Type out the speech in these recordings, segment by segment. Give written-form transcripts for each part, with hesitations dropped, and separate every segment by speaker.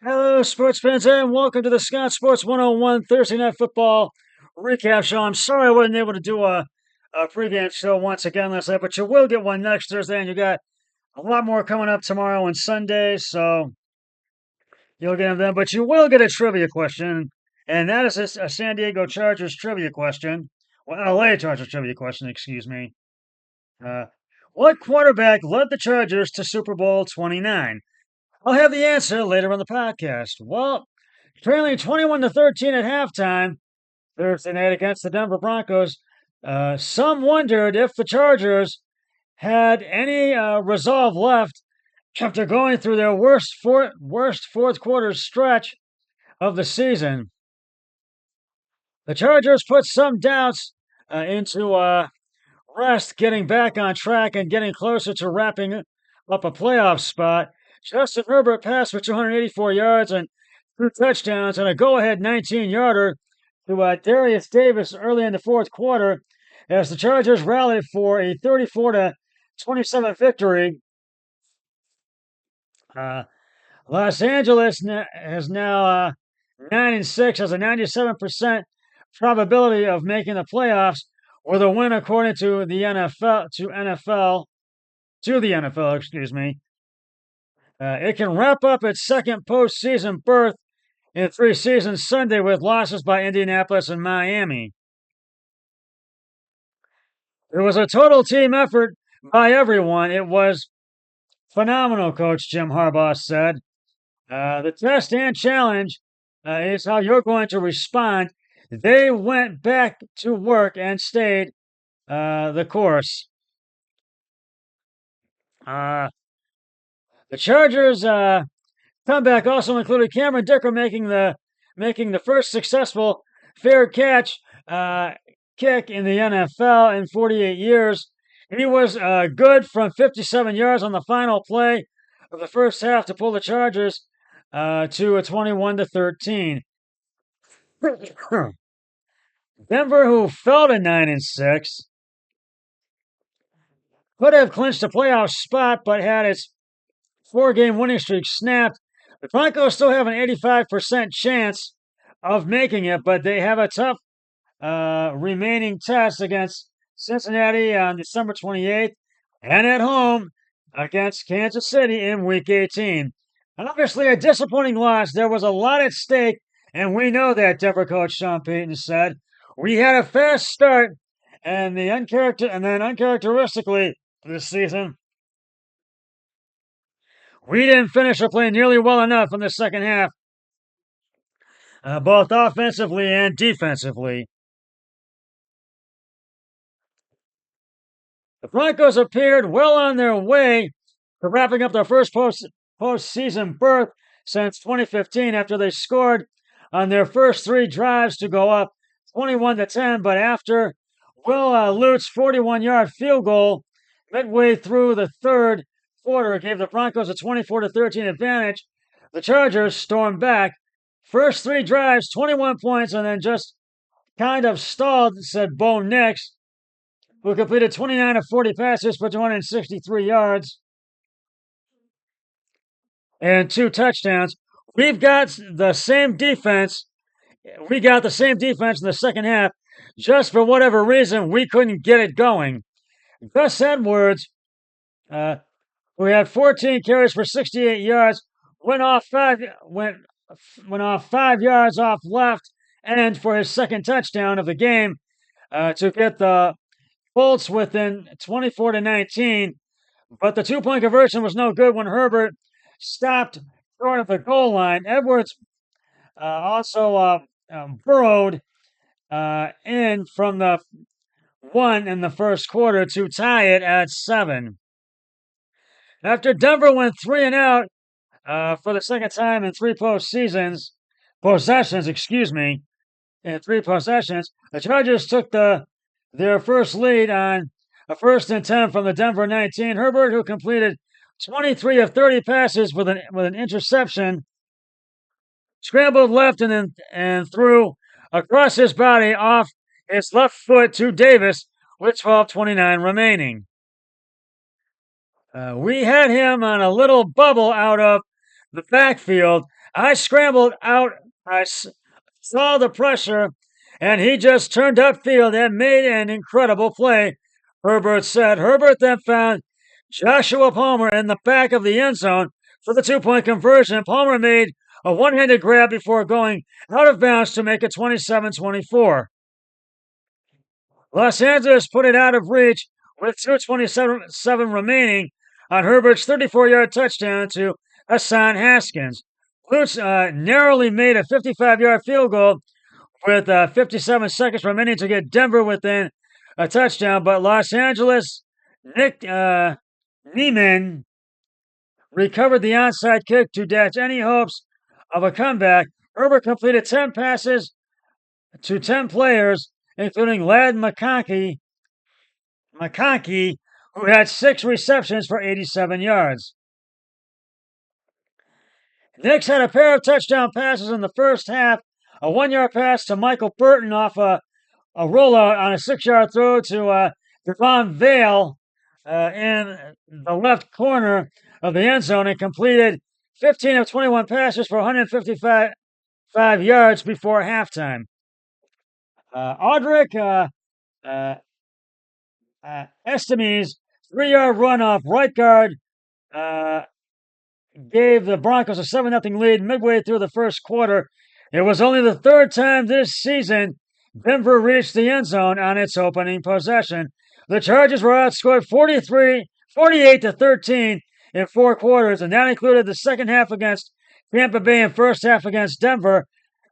Speaker 1: Hello, sports fans, and welcome to the Scott Sports 101 Thursday Night Football Recap Show. I'm sorry I wasn't able to do a pregame show once again last night, but you will get one next Thursday, and you got a lot more coming up tomorrow and Sunday, so you'll get them then. But you will get a trivia question, and that is a San Diego Chargers trivia question. Well, LA Chargers trivia question, excuse me. Uh, what quarterback led the Chargers to Super Bowl 29? I'll have the answer later on the podcast. Well, trailing 21-13 at halftime Thursday night against the Denver Broncos, some wondered if the Chargers had any resolve left after going through their worst fourth quarter stretch of the season. The Chargers put some doubts into rest, getting back on track and getting closer to wrapping up a playoff spot. Justin Herbert passed for 284 yards and 2 touchdowns and a go-ahead 19-yarder to Darius Davis early in the fourth quarter as the Chargers rallied for a 34-27 victory. Los Angeles has now 9-6, has a 97% probability of making the playoffs with a win according to the NFL, excuse me. It can wrap up its second postseason berth in 3 seasons Sunday with losses by Indianapolis and Miami. It was a total team effort by everyone. It was phenomenal, Coach Jim Harbaugh said. The test and challenge is how you're going to respond. They went back to work and stayed the course. The Chargers comeback also included Cameron Dicker making the first successful fair catch kick in the NFL in 48 years. He was good from 57 yards on the final play of the first half to pull the Chargers to a 21-13. Denver, who fell to 9-6, could have clinched a playoff spot, but had its 4-game winning streak snapped. The Broncos still have an 85% chance of making it, but they have a tough remaining test against Cincinnati on December 28th and at home against Kansas City in Week 18. Obviously, a disappointing loss. There was a lot at stake, and we know that, Denver coach Sean Payton said. We had a fast start, and then uncharacteristically this season, we didn't finish or play nearly well enough in the second half, both offensively and defensively. The Broncos appeared well on their way to wrapping up their first postseason berth since 2015 after they scored on their first 3 drives to go up 21-10, but after Will Lute's 41-yard field goal midway through the third quarter gave the Broncos a 24-13 advantage, the Chargers stormed back. First 3 drives, 21 points, and then just kind of stalled, said Bo Nix, who completed 29 of 40 passes for 263 yards and 2 touchdowns. We've got the same defense. We got the same defense in the second half. Just for whatever reason, we couldn't get it going. Gus Edwards, who had 14 carries for 68 yards, went off 5 yards off left end for his second touchdown of the game to get the Colts within 24-19. But the 2-point conversion was no good when Herbert stopped short of the goal line. Edwards also burrowed in from the 1 in the first quarter to tie it at 7. After Denver went 3 and out for the second time in 3 possessions, in 3 possessions, the Chargers took their first lead on a 1st and 10 from the Denver 19. Herbert, who completed 23 of 30 passes with an interception, scrambled left and threw across his body off his left foot to Davis with 12:29 remaining. We had him on a little bubble out of the backfield. I scrambled out. Saw the pressure, and he just turned upfield and made an incredible play, Herbert said. Herbert then found Joshua Palmer in the back of the end zone for the 2-point conversion. Palmer made a one-handed grab before going out of bounds to make it 27-24. Los Angeles put it out of reach with 2:27 remaining on Herbert's 34-yard touchdown to Hassan Haskins. Lutz narrowly made a 55-yard field goal with 57 seconds remaining to get Denver within a touchdown, but Los Angeles Nick Neiman recovered the onside kick to dash any hopes of a comeback. Herbert completed 10 passes to 10 players, including Ladd McConkey, who had 6 receptions for 87 yards. Knicks had a pair of touchdown passes in the first half, a 1-yard pass to Michael Burton off a rollout on a 6-yard throw to Devon Vale in the left corner of the end zone and completed 15 of 21 passes for 155 yards before halftime. Audric Esteme's 3-yard run off right guard gave the Broncos a 7-0 lead midway through the first quarter. It was only the third time this season Denver reached the end zone on its opening possession. The Chargers were outscored 48-13 in 4 quarters, and that included the second half against Tampa Bay and first half against Denver.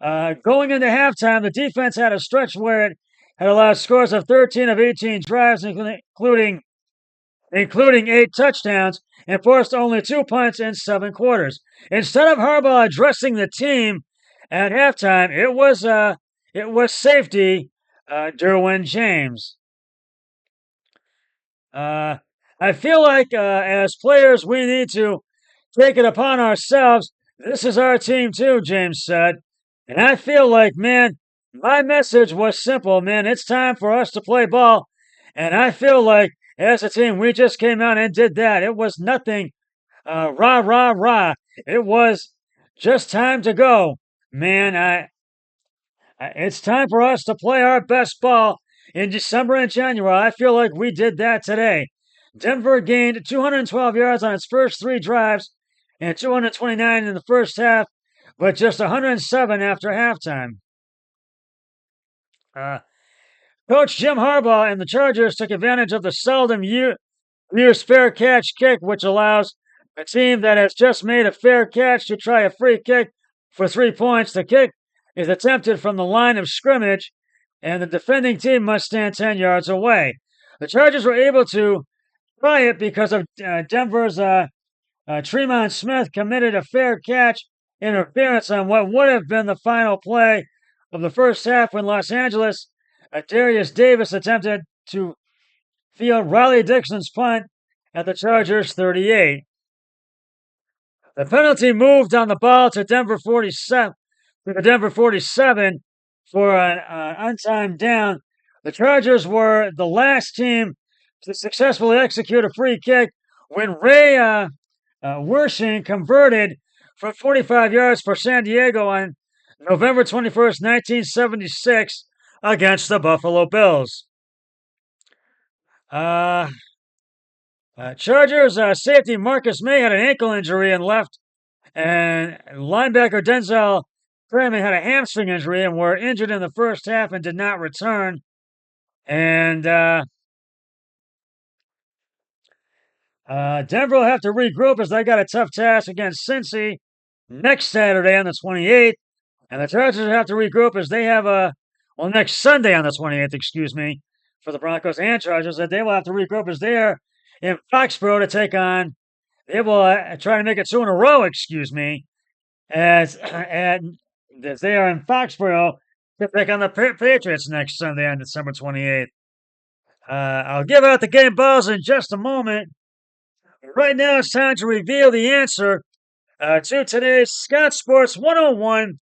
Speaker 1: Going into halftime, the defense had a stretch where it had allowed scores of 13 of 18 drives, including 8 touchdowns, and forced only 2 punts in 7 quarters. Instead of Harbaugh addressing the team at halftime, it was safety Derwin James. I feel like as players, we need to take it upon ourselves. This is our team too, James said. And I feel like, man, my message was simple, man. It's time for us to play ball. And I feel like as a team, we just came out and did that. It was nothing rah, rah, rah. It was just time to go. Man, it's time for us to play our best ball in December and January. I feel like we did that today. Denver gained 212 yards on its first 3 drives and 229 in the first half, but just 107 after halftime. Coach Jim Harbaugh and the Chargers took advantage of the seldom used fair catch kick, which allows a team that has just made a fair catch to try a free kick for 3 points. The kick is attempted from the line of scrimmage, and the defending team must stand 10 yards away. The Chargers were able to try it because of Denver's Tremont Smith committed a fair catch interference on what would have been the final play of the first half when Los Angeles Darius Davis attempted to field Riley Dixon's punt at the Chargers 38. The penalty moved on the ball to Denver 47 for an untimed down. The Chargers were the last team to successfully execute a free kick when Ray Wershing converted from 45 yards for San Diego on November 21st, 1976 against the Buffalo Bills. Chargers safety Marcus May had an ankle injury and left, and linebacker Denzel Crammon had a hamstring injury and were injured in the first half and did not return. And Denver will have to regroup as they got a tough task against Cincy next Saturday on the 28th. And the Chargers will have to regroup as they have next Sunday on the 28th, for the Broncos and Chargers, that they will have to regroup as they are in Foxborough to take on, they will try to make it 2 in a row, as they are in Foxborough to take on the Patriots next Sunday on December 28th. I'll give out the game balls in just a moment. Right now, it's time to reveal the answer to today's Scott Sports 101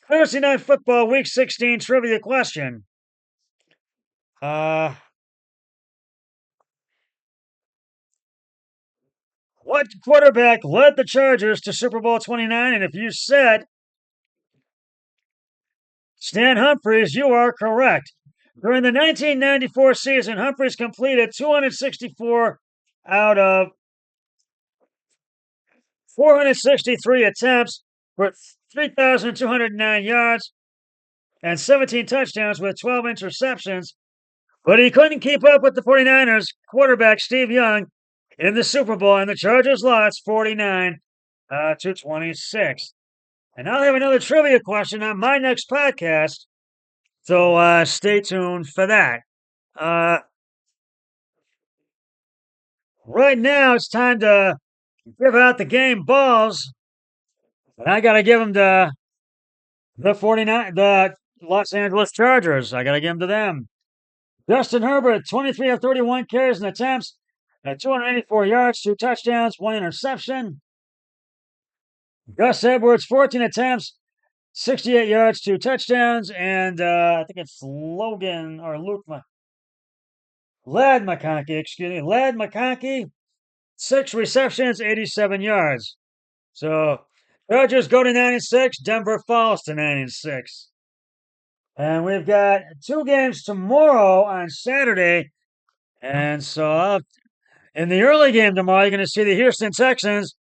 Speaker 1: Thursday Night Football Week 16 trivia question. What quarterback led the Chargers to Super Bowl 29? And if you said Stan Humphries, you are correct. During the 1994 season, Humphries completed 264 out of 463 attempts for 3,209 yards and 17 touchdowns with 12 interceptions, but he couldn't keep up with the 49ers quarterback Steve Young in the Super Bowl, and the Chargers lost 49 to 26. And I'll have another trivia question on my next podcast, so stay tuned for that. Uh, right now, it's time to give out the game balls, and I got to give them to the Los Angeles Chargers. I got to give them to them. Justin Herbert, 23 of 31 carries and attempts, 284 yards, 2 touchdowns, 1 interception. Gus Edwards, 14 attempts, 68 yards, 2 touchdowns, and I think it's Logan or Lad McConkey, 6 receptions, 87 yards. So Chargers go to 9-6, Denver falls to 9-6. And we've got 2 games tomorrow on Saturday. And so in the early game tomorrow, you're going to see the Houston Texans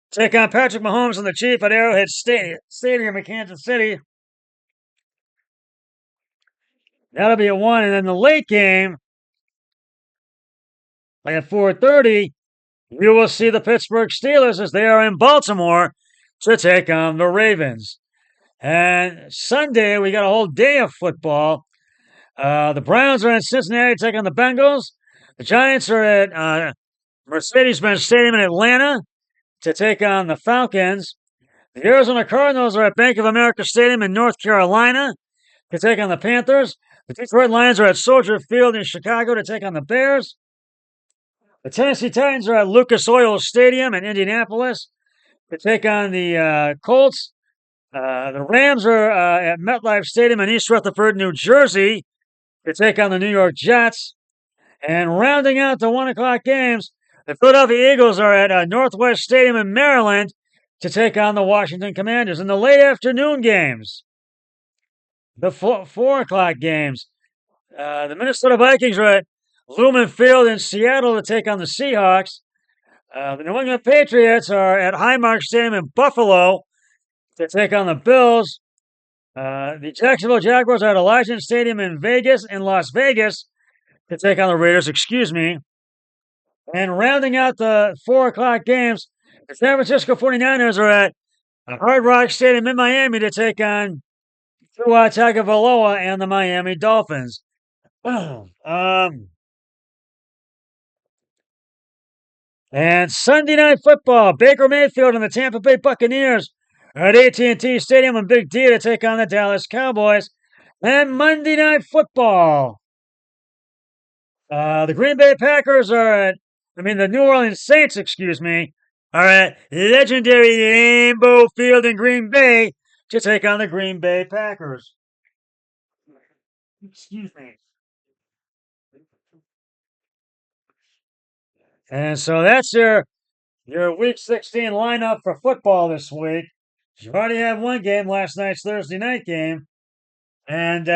Speaker 1: take on Patrick Mahomes and the Chiefs at Arrowhead Stadium in Kansas City. That'll be at 1. And then the late game, at 4:30, you will see the Pittsburgh Steelers as they are in Baltimore to take on the Ravens. And Sunday, we got a whole day of football. The Browns are in Cincinnati to take on the Bengals. The Giants are at Mercedes-Benz Stadium in Atlanta to take on the Falcons. The Arizona Cardinals are at Bank of America Stadium in North Carolina to take on the Panthers. The Detroit Lions are at Soldier Field in Chicago to take on the Bears. The Tennessee Titans are at Lucas Oil Stadium in Indianapolis to take on the Colts. The Rams are at MetLife Stadium in East Rutherford, New Jersey to take on the New York Jets. And rounding out the 1 o'clock games, the Philadelphia Eagles are at Northwest Stadium in Maryland to take on the Washington Commanders. In the late afternoon games, the 4 o'clock games, the Minnesota Vikings are at Lumen Field in Seattle to take on the Seahawks. The New England Patriots are at Highmark Stadium in Buffalo to take on the Bills. The Jacksonville Jaguars are at Allegiant Stadium in Las Vegas, to take on the Raiders, And rounding out the 4 o'clock games, the San Francisco 49ers are at Hard Rock Stadium in Miami to take on Tua Tagovailoa and the Miami Dolphins. And Sunday Night Football, Baker Mayfield and the Tampa Bay Buccaneers are at AT&T Stadium in Big D to take on the Dallas Cowboys. And Monday Night Football, the Green Bay Packers the New Orleans Saints, are at legendary Lambeau Field in Green Bay to take on the Green Bay Packers. Excuse me. And so that's your Week 16 lineup for football this week. You already had one game last night's Thursday night game. And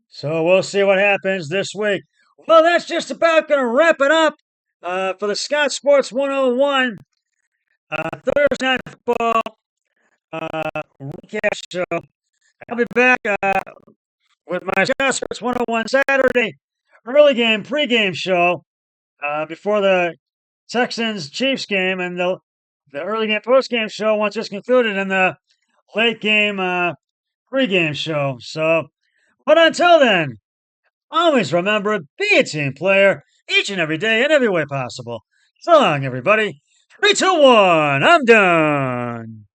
Speaker 1: so we'll see what happens this week. Well, that's just about going to wrap it up for the Scott Sports 101 Thursday Night Football recap show. I'll be back with my Scott Sports 101 Saturday pregame show before the Texans-Chiefs game and the early game postgame show once it's concluded and the late game pregame show. So, but until then, always remember, be a team player each and every day in every way possible. So long, everybody. 3, 2, 1, I'm done.